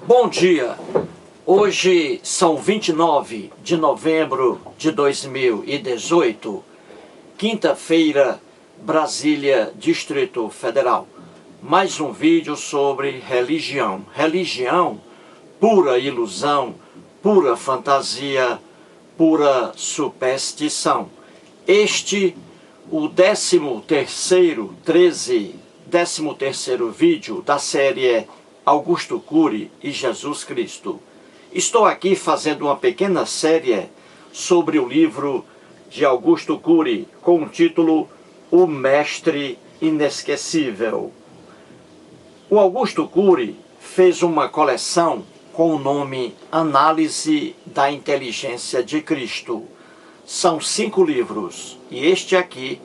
Bom dia, hoje são 29 de novembro de 2018, quinta-feira, Brasília, Distrito Federal. Mais um vídeo sobre religião. Religião, pura ilusão, pura fantasia, pura superstição. Este, o 13º vídeo da série Augusto Cury e Jesus Cristo. Estou aqui fazendo uma pequena série sobre o livro de Augusto Cury com o título O Mestre Inesquecível. O Augusto Cury fez uma coleção com o nome Análise da Inteligência de Cristo. São 5 livros e este aqui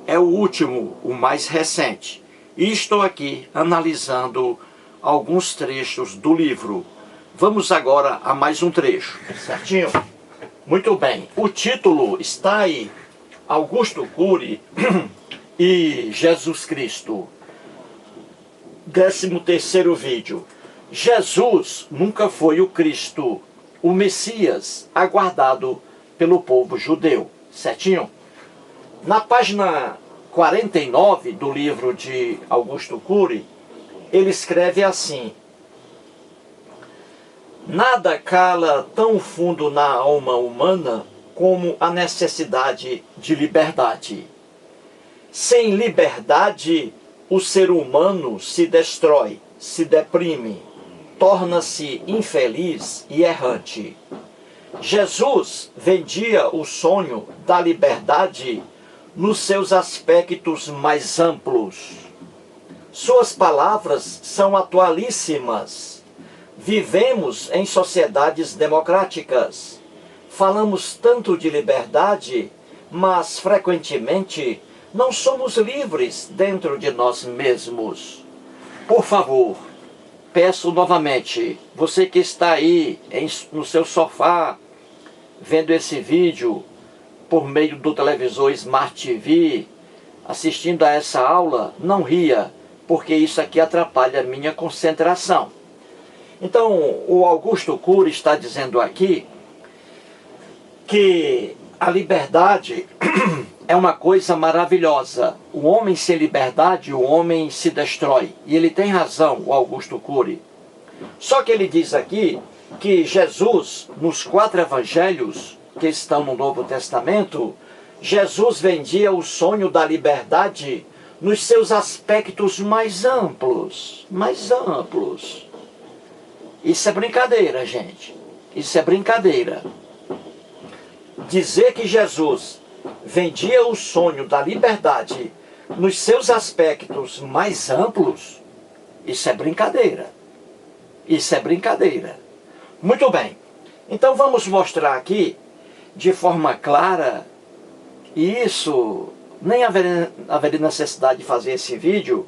é o último, o mais recente. E estou aqui analisando alguns trechos do livro. Vamos agora a mais um trecho, certinho? Muito bem, o título está aí, Augusto Cury e Jesus Cristo. 13º vídeo. Jesus nunca foi o Cristo, o Messias aguardado pelo povo judeu, certinho? Na página 49 do livro de Augusto Cury, ele escreve assim: nada cala tão fundo na alma humana como a necessidade de liberdade. Sem liberdade, o ser humano se destrói, se deprime, torna-se infeliz e errante. Jesus vendia o sonho da liberdade nos seus aspectos mais amplos. Suas palavras são atualíssimas. Vivemos em sociedades democráticas. Falamos tanto de liberdade, mas frequentemente não somos livres dentro de nós mesmos. Por favor, peço novamente, você que está aí no seu sofá, vendo esse vídeo por meio do televisor Smart TV, assistindo a essa aula, não ria, porque isso aqui atrapalha a minha concentração. Então, o Augusto Cury está dizendo aqui que a liberdade é uma coisa maravilhosa. O homem sem liberdade, o homem se destrói. E ele tem razão, o Augusto Cury. Só que ele diz aqui que Jesus, nos 4 evangelhos que estão no Novo Testamento, Jesus vendia o sonho da liberdade nos seus aspectos mais amplos. Mais amplos. Isso é brincadeira, gente. Isso é brincadeira. Dizer que Jesus vendia o sonho da liberdade nos seus aspectos mais amplos, isso é brincadeira. Isso é brincadeira. Muito bem. Então vamos mostrar aqui, de forma clara, e isso nem haveria necessidade de fazer esse vídeo,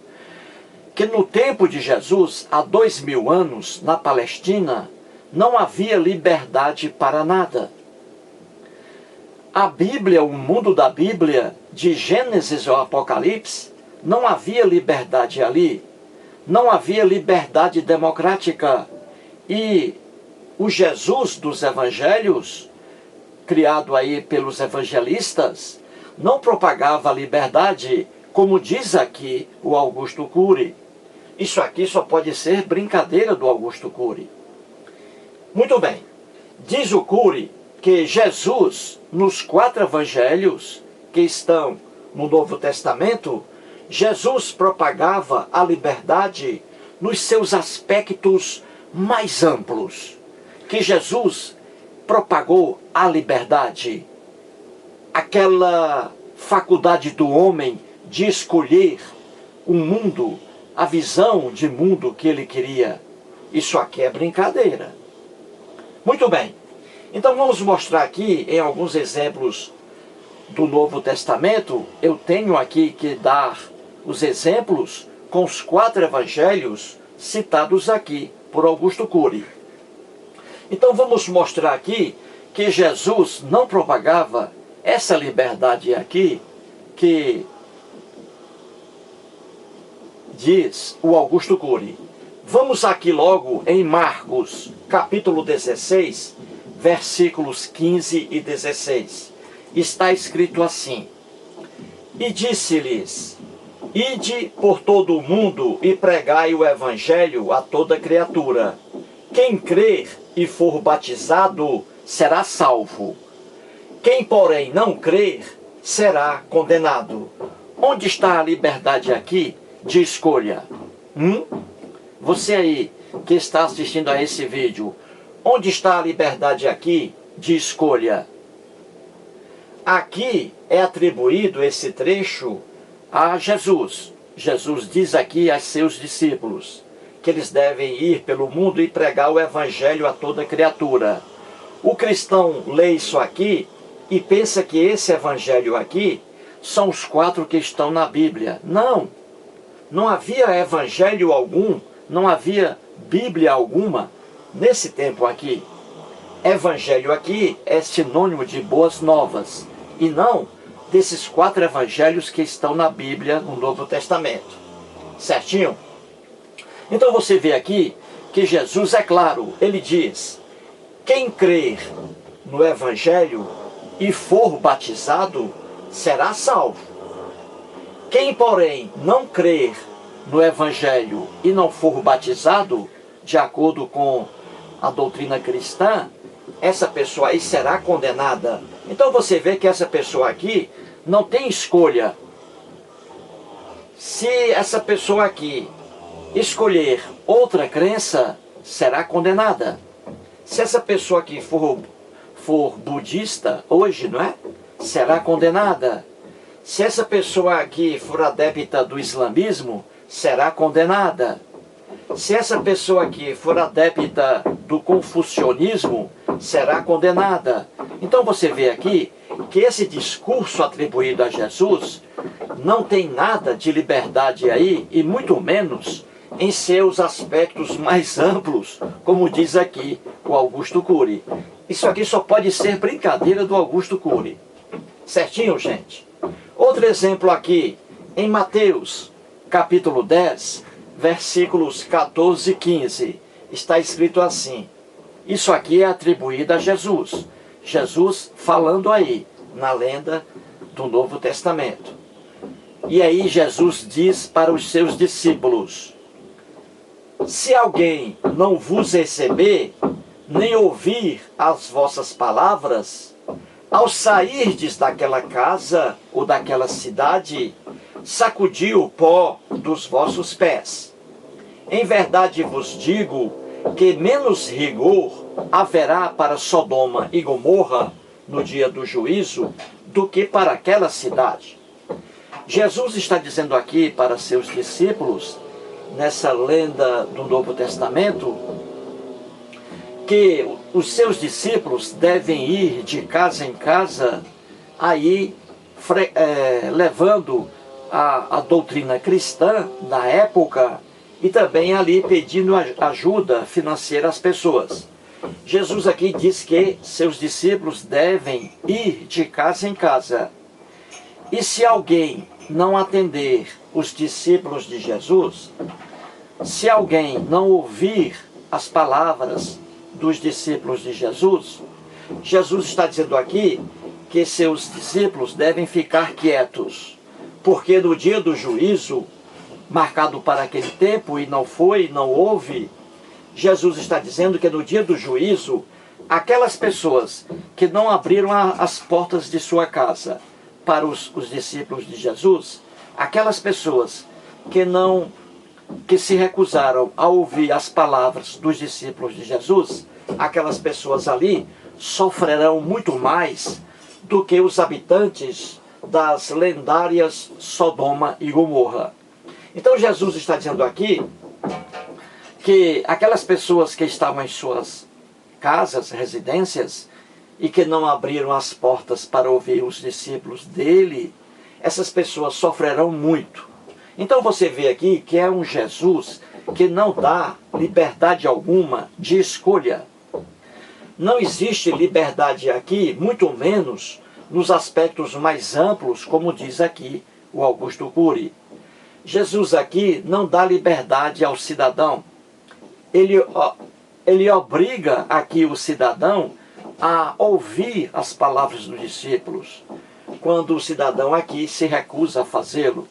que no tempo de Jesus, há 2000 anos, na Palestina, não havia liberdade para nada. A Bíblia, o mundo da Bíblia, de Gênesis ao Apocalipse, não havia liberdade ali. Não havia liberdade democrática. E o Jesus dos evangelhos, criado aí pelos evangelistas, não propagava a liberdade, como diz aqui o Augusto Cury. Isso aqui só pode ser brincadeira do Augusto Cury. Muito bem. Diz o Cury que Jesus, nos 4 evangelhos que estão no Novo Testamento, Jesus propagava a liberdade nos seus aspectos mais amplos. Que Jesus propagou a liberdade, aquela faculdade do homem de escolher o mundo, a visão de mundo que ele queria. Isso aqui é brincadeira. Muito bem. Então vamos mostrar aqui em alguns exemplos do Novo Testamento. Eu tenho aqui que dar os exemplos com os 4 evangelhos citados aqui por Augusto Cury. Então vamos mostrar aqui que Jesus não propagava essa liberdade aqui que diz o Augusto Cury. Vamos aqui logo em Marcos, capítulo 16, versículos 15 e 16. Está escrito assim: E disse-lhes: Ide por todo o mundo e pregai o evangelho a toda criatura. Quem crer e for batizado será salvo. Quem, porém, não crer será condenado. Onde está a liberdade aqui de escolha? Você aí que está assistindo a esse vídeo, onde está a liberdade aqui de escolha? Aqui é atribuído esse trecho a Jesus. Jesus diz aqui a seus discípulos que eles devem ir pelo mundo e pregar o evangelho a toda criatura. O cristão lê isso aqui e pensa que esse evangelho aqui são os 4 que estão na Bíblia. Não, não havia evangelho algum, não havia Bíblia alguma nesse tempo aqui. Evangelho aqui é sinônimo de boas novas, e não desses 4 evangelhos que estão na Bíblia, no Novo Testamento. Certinho? Então você vê aqui que Jesus é claro, ele diz: quem crer no evangelho e for batizado será salvo. Quem, porém, não crer no evangelho e não for batizado, de acordo com a doutrina cristã, essa pessoa aí será condenada. Então você vê que essa pessoa aqui não tem escolha. Se essa pessoa aqui escolher outra crença, será condenada. Se essa pessoa aqui for budista hoje, não é? Será condenada. Se essa pessoa aqui for adepta do islamismo, será condenada. Se essa pessoa aqui for adepta do confucionismo, será condenada. Então você vê aqui que esse discurso atribuído a Jesus não tem nada de liberdade aí, e muito menos em seus aspectos mais amplos, como diz aqui o Augusto Cury. Isso aqui só pode ser brincadeira do Augusto Cury. Certinho, gente? Outro exemplo aqui, em Mateus, capítulo 10, versículos 14 e 15. Está escrito assim. Isso aqui é atribuído a Jesus. Jesus falando aí, na lenda do Novo Testamento. E aí Jesus diz para os seus discípulos: se alguém não vos receber, nem ouvir as vossas palavras, ao sairdes daquela casa ou daquela cidade, sacudi o pó dos vossos pés. Em verdade vos digo que menos rigor haverá para Sodoma e Gomorra no dia do juízo do que para aquela cidade. Jesus está dizendo aqui para seus discípulos, nessa lenda do Novo Testamento, que os seus discípulos devem ir de casa em casa, aí levando a doutrina cristã da época e também ali pedindo ajuda financeira às pessoas. Jesus aqui diz que seus discípulos devem ir de casa em casa. E se alguém não atender os discípulos de Jesus, se alguém não ouvir as palavras dos discípulos de Jesus, Jesus está dizendo aqui que seus discípulos devem ficar quietos, porque no dia do juízo, marcado para aquele tempo, e não foi, não houve, Jesus está dizendo que no dia do juízo, aquelas pessoas que não abriram as portas de sua casa para os discípulos de Jesus, aquelas pessoas que se recusaram a ouvir as palavras dos discípulos de Jesus, aquelas pessoas ali sofrerão muito mais do que os habitantes das lendárias Sodoma e Gomorra. Então Jesus está dizendo aqui que aquelas pessoas que estavam em suas casas, residências, e que não abriram as portas para ouvir os discípulos dele, essas pessoas sofrerão muito. Então você vê aqui que é um Jesus que não dá liberdade alguma de escolha. Não existe liberdade aqui, muito menos nos aspectos mais amplos, como diz aqui o Augusto Cury. Jesus aqui não dá liberdade ao cidadão ele obriga aqui o cidadão a ouvir as palavras dos discípulos, quando o cidadão aqui se recusa a fazê-lo.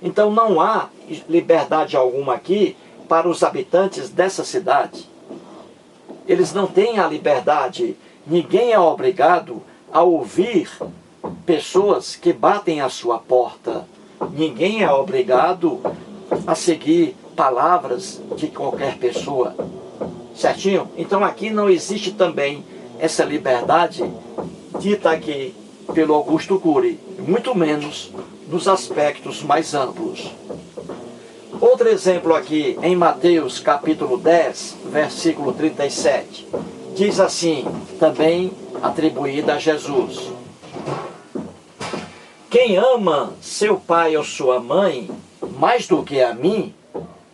Então não há liberdade alguma aqui para os habitantes dessa cidade. Eles não têm a liberdade, ninguém é obrigado a ouvir pessoas que batem à sua porta. Ninguém é obrigado a seguir palavras de qualquer pessoa. Certinho? Então aqui não existe também essa liberdade dita aqui pelo Augusto Cury, muito menos nos aspectos mais amplos. Outro exemplo aqui em Mateus capítulo 10, versículo 37. Diz assim, também atribuída a Jesus: quem ama seu pai ou sua mãe mais do que a mim,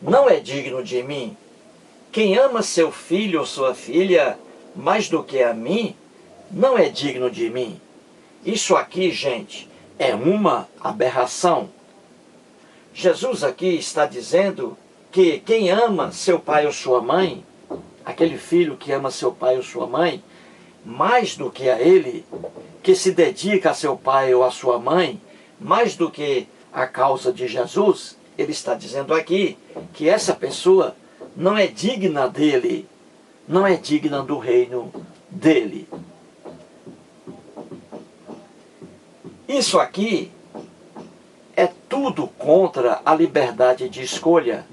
não é digno de mim. Quem ama seu filho ou sua filha mais do que a mim, não é digno de mim. Isso aqui, gente, é uma aberração. Jesus aqui está dizendo que quem ama seu pai ou sua mãe, aquele filho que ama seu pai ou sua mãe, mais do que a ele, que se dedica a seu pai ou a sua mãe, mais do que a causa de Jesus, ele está dizendo aqui que essa pessoa não é digna dele, não é digna do reino dele. Isso aqui é tudo contra a liberdade de escolha.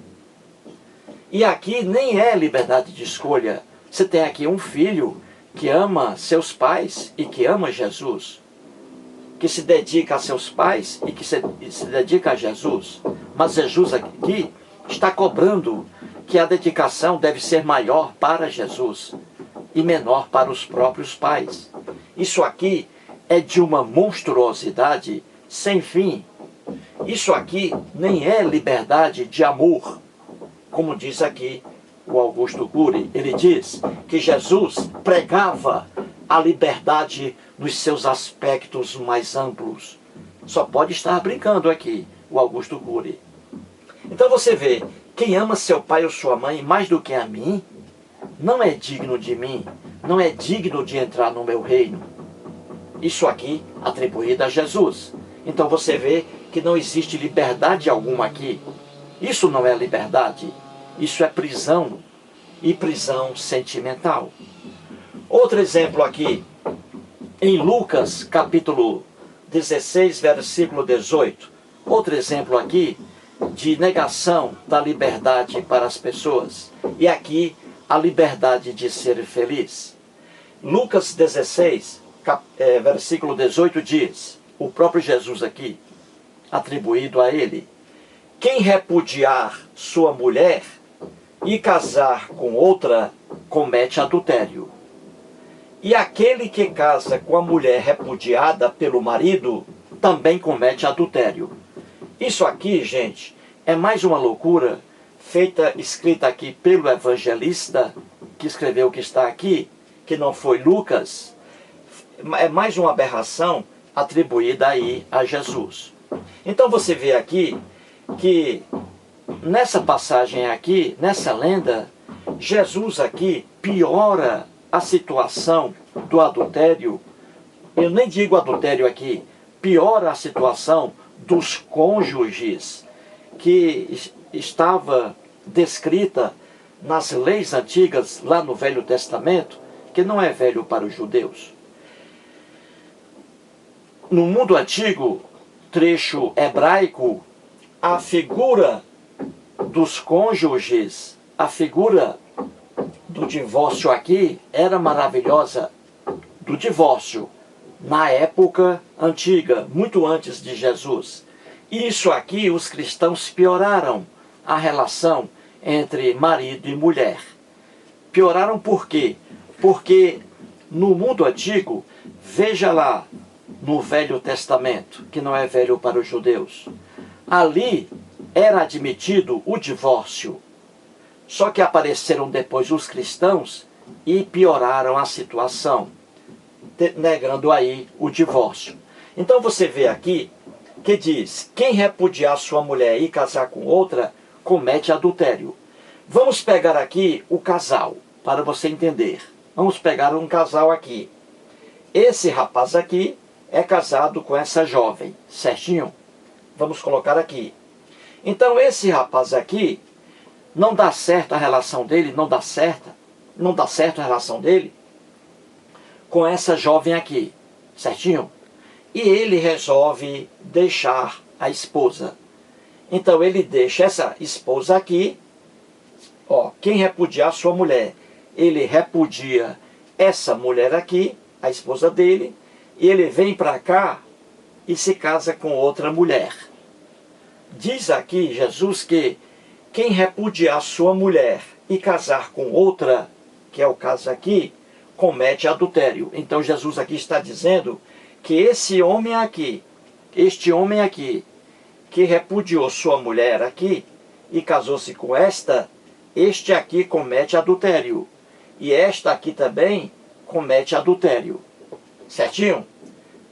E aqui nem é liberdade de escolha. Você tem aqui um filho que ama seus pais e que ama Jesus, que se dedica a seus pais e que se dedica a Jesus. Mas Jesus aqui está cobrando que a dedicação deve ser maior para Jesus e menor para os próprios pais. Isso aqui é de uma monstruosidade sem fim. Isso aqui nem é liberdade de amor, como diz aqui o Augusto Cury. Ele diz que Jesus pregava a liberdade nos seus aspectos mais amplos. Só pode estar brincando aqui o Augusto Cury. Então você vê, quem ama seu pai ou sua mãe mais do que a mim, não é digno de mim, não é digno de entrar no meu reino. Isso aqui atribuído a Jesus. Então você vê que não existe liberdade alguma aqui. Isso não é liberdade, isso é prisão, e prisão sentimental. Outro exemplo aqui, em Lucas capítulo 16, versículo 18. Outro exemplo aqui de negação da liberdade para as pessoas. E aqui a liberdade de ser feliz. Lucas 16, versículo 18 diz, o próprio Jesus aqui, atribuído a ele: quem repudiar sua mulher e casar com outra, comete adultério. E aquele que casa com a mulher repudiada pelo marido, também comete adultério. Isso aqui, gente, é mais uma loucura escrita aqui pelo evangelista, que escreveu o que está aqui, que não foi Lucas. É mais uma aberração atribuída aí a Jesus. Então você vê aqui que nessa passagem aqui, nessa lenda, Jesus aqui piora a situação do adultério. Eu nem digo adultério aqui, piora a situação dos cônjuges que estava descrita nas leis antigas lá no Velho Testamento, que não é velho para os judeus. No mundo antigo, trecho hebraico, a figura dos cônjuges, a figura do divórcio aqui era maravilhosa, do divórcio, na época antiga, muito antes de Jesus. Isso aqui os cristãos pioraram a relação entre marido e mulher. Pioraram por quê? Porque no mundo antigo, veja lá, no Velho Testamento, que não é velho para os judeus, ali era admitido o divórcio. Só que apareceram depois os cristãos e pioraram a situação, negando aí o divórcio. Então você vê aqui que diz: quem repudiar sua mulher e casar com outra, comete adultério. Vamos pegar aqui o casal, para você entender. Vamos pegar um casal aqui. Esse rapaz aqui é casado com essa jovem, certinho? Vamos colocar aqui. Então esse rapaz aqui, não dá certo a relação dele, não dá certo a relação dele com essa jovem aqui, certinho? E ele resolve deixar a esposa. Então ele deixa essa esposa aqui, ó, quem repudiar sua mulher, ele repudia essa mulher aqui, a esposa dele, e ele vem para cá e se casa com outra mulher. Diz aqui Jesus que quem repudiar sua mulher e casar com outra, que é o caso aqui, comete adultério. Então Jesus aqui está dizendo que este homem aqui, que repudiou sua mulher aqui e casou-se com esta, este aqui comete adultério. E esta aqui também comete adultério. Certinho?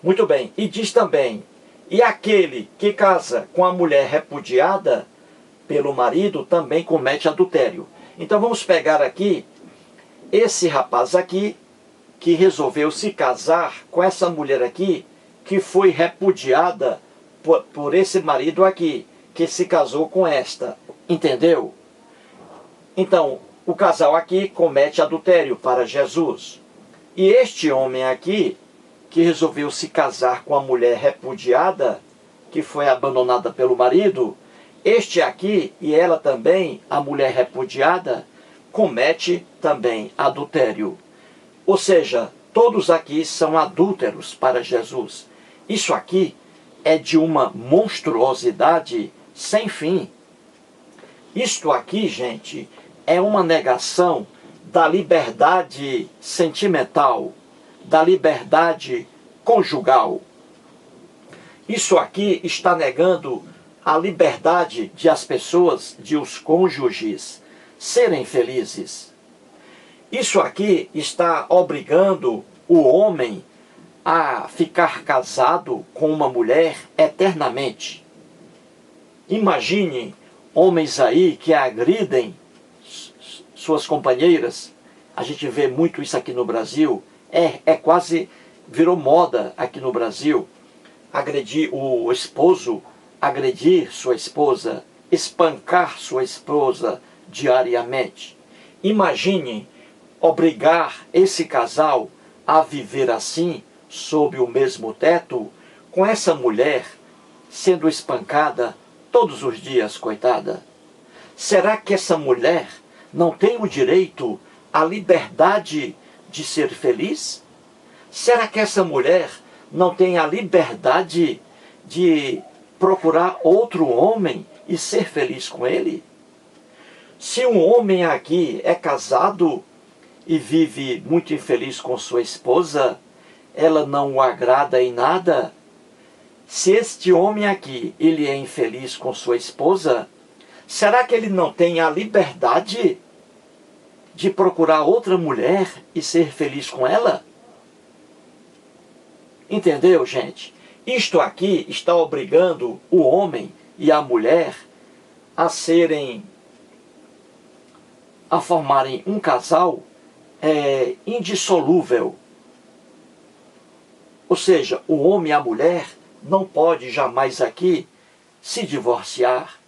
Muito bem. E diz também, e aquele que casa com a mulher repudiada pelo marido também comete adultério. Então vamos pegar aqui esse rapaz aqui, que resolveu se casar com essa mulher aqui, que foi repudiada por esse marido aqui, que se casou com esta. Entendeu? Então, o casal aqui comete adultério para Jesus. E este homem aqui, que resolveu se casar com a mulher repudiada, que foi abandonada pelo marido, este aqui, e ela também, a mulher repudiada, comete também adultério. Ou seja, todos aqui são adúlteros para Jesus. Isso aqui é de uma monstruosidade sem fim. Isto aqui, gente, é uma negação da liberdade sentimental, da liberdade conjugal. Isso aqui está negando a liberdade de as pessoas, de os cônjuges, serem felizes. Isso aqui está obrigando o homem a ficar casado com uma mulher eternamente. Imagine homens aí que agridem suas companheiras. A gente vê muito isso aqui no Brasil. É quase, virou moda aqui no Brasil. Agredir o esposo, agredir sua esposa, espancar sua esposa diariamente. Imagine obrigar esse casal a viver assim, sob o mesmo teto, com essa mulher sendo espancada todos os dias, coitada. Será que essa mulher não tem o direito à liberdade de ser feliz? Será que essa mulher não tem a liberdade de procurar outro homem e ser feliz com ele? Se um homem aqui é casado e vive muito infeliz com sua esposa, ela não o agrada em nada. Se este homem aqui, ele é infeliz com sua esposa, será que ele não tem a liberdade de procurar outra mulher e ser feliz com ela? Entendeu, gente? Isto aqui está obrigando o homem e a mulher a formarem um casal indissolúvel. Ou seja, o homem e a mulher não pode jamais aqui se divorciar.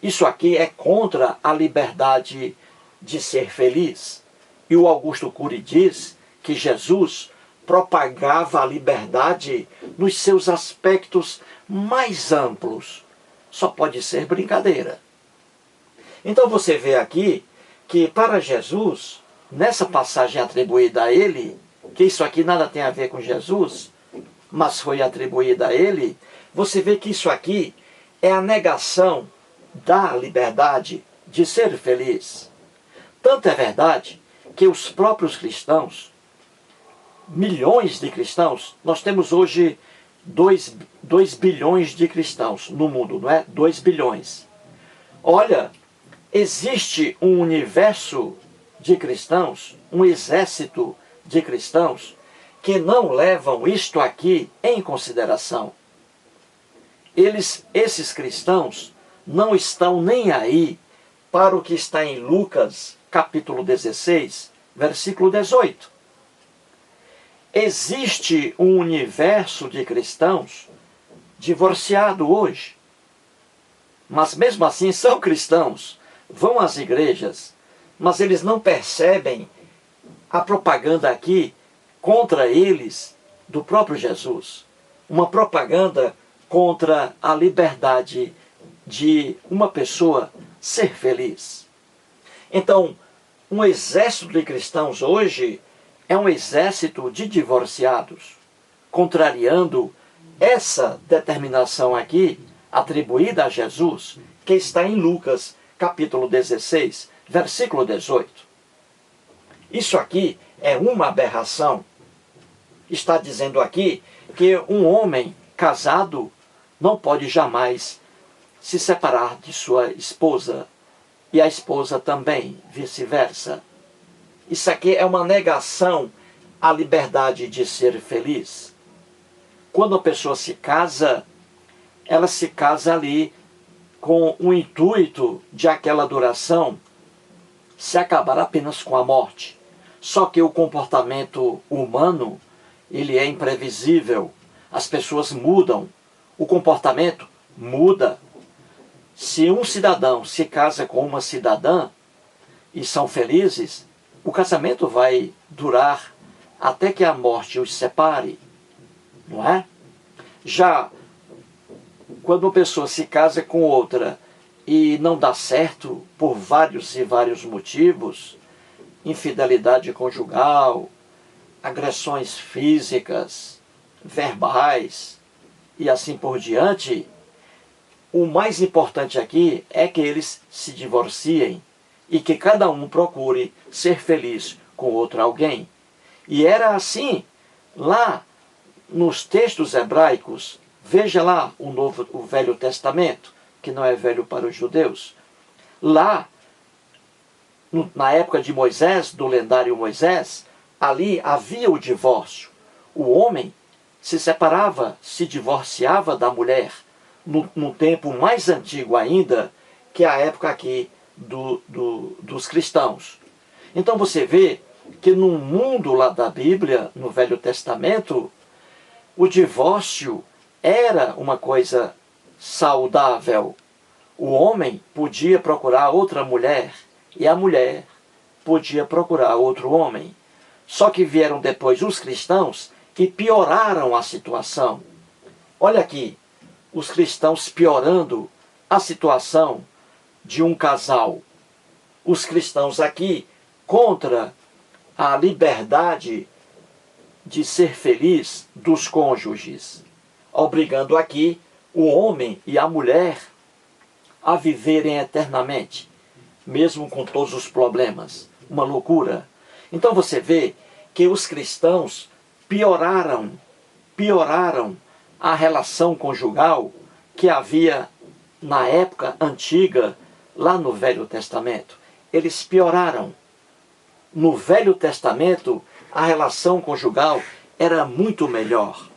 Isso aqui é contra a liberdade de ser feliz. E o Augusto Cury diz que Jesus propagava a liberdade nos seus aspectos mais amplos. Só pode ser brincadeira. Então você vê aqui que para Jesus, nessa passagem atribuída a ele, que isso aqui nada tem a ver com Jesus, mas foi atribuída a ele, você vê que isso aqui é a negação da liberdade de ser feliz. Tanto é verdade que os próprios cristãos, milhões de cristãos, nós temos hoje 2 bilhões de cristãos no mundo, não é? 2 bilhões. Olha, existe um universo de cristãos, um exército de cristãos, que não levam isto aqui em consideração. Esses cristãos não estão nem aí para o que está em Lucas, capítulo 16, versículo 18. Existe um universo de cristãos divorciado hoje, mas mesmo assim são cristãos, vão às igrejas, mas eles não percebem a propaganda aqui contra eles do próprio Jesus. Uma propaganda contra a liberdade de uma pessoa ser feliz. Então, um exército de cristãos hoje é um exército de divorciados, contrariando essa determinação aqui, atribuída a Jesus, que está em Lucas, capítulo 16, versículo 18. Isso aqui é uma aberração. Está dizendo aqui que um homem casado não pode jamais se separar de sua esposa, e a esposa também, vice-versa. Isso aqui é uma negação à liberdade de ser feliz. Quando a pessoa se casa, ela se casa ali com o intuito de aquela duração se acabar apenas com a morte. Só que o comportamento humano, ele é imprevisível. As pessoas mudam, o comportamento muda. Se um cidadão se casa com uma cidadã e são felizes, o casamento vai durar até que a morte os separe, não é? Já quando uma pessoa se casa com outra e não dá certo por vários e vários motivos, infidelidade conjugal, agressões físicas, verbais e assim por diante, o mais importante aqui é que eles se divorciem e que cada um procure ser feliz com outro alguém. E era assim lá nos textos hebraicos. Veja lá o Velho Testamento, que não é velho para os judeus. Lá, na época de Moisés, do lendário Moisés, ali havia o divórcio. O homem se separava, se divorciava da mulher, no tempo mais antigo ainda, que é a época aqui dos cristãos. Então você vê que no mundo lá da Bíblia, no Velho Testamento, o divórcio era uma coisa saudável. O homem podia procurar outra mulher e a mulher podia procurar outro homem. Só que vieram depois os cristãos e pioraram a situação. Olha aqui, os cristãos piorando a situação de um casal. Os cristãos aqui contra a liberdade de ser feliz dos cônjuges, obrigando aqui o homem e a mulher a viverem eternamente, mesmo com todos os problemas. Uma loucura. Então você vê que os cristãos pioraram a relação conjugal que havia na época antiga, lá no Velho Testamento. Eles pioraram. No Velho Testamento, a relação conjugal era muito melhor.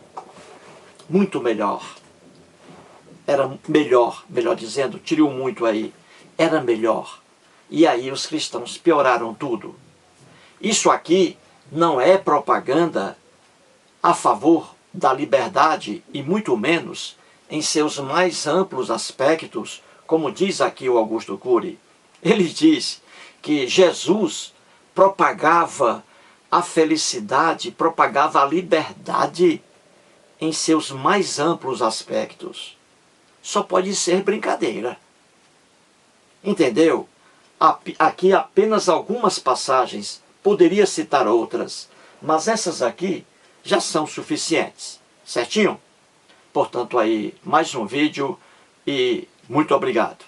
Muito melhor. Era melhor dizendo, tire o muito aí. Era melhor. E aí os cristãos pioraram tudo. Isso aqui não é propaganda a favor da liberdade e muito menos em seus mais amplos aspectos, como diz aqui o Augusto Cury. Ele diz que Jesus propagava a felicidade, propagava a liberdade em seus mais amplos aspectos. Só pode ser brincadeira. Entendeu? Aqui apenas algumas passagens, poderia citar outras, mas essas aqui já são suficientes, certinho? Portanto, aí mais um vídeo e muito obrigado.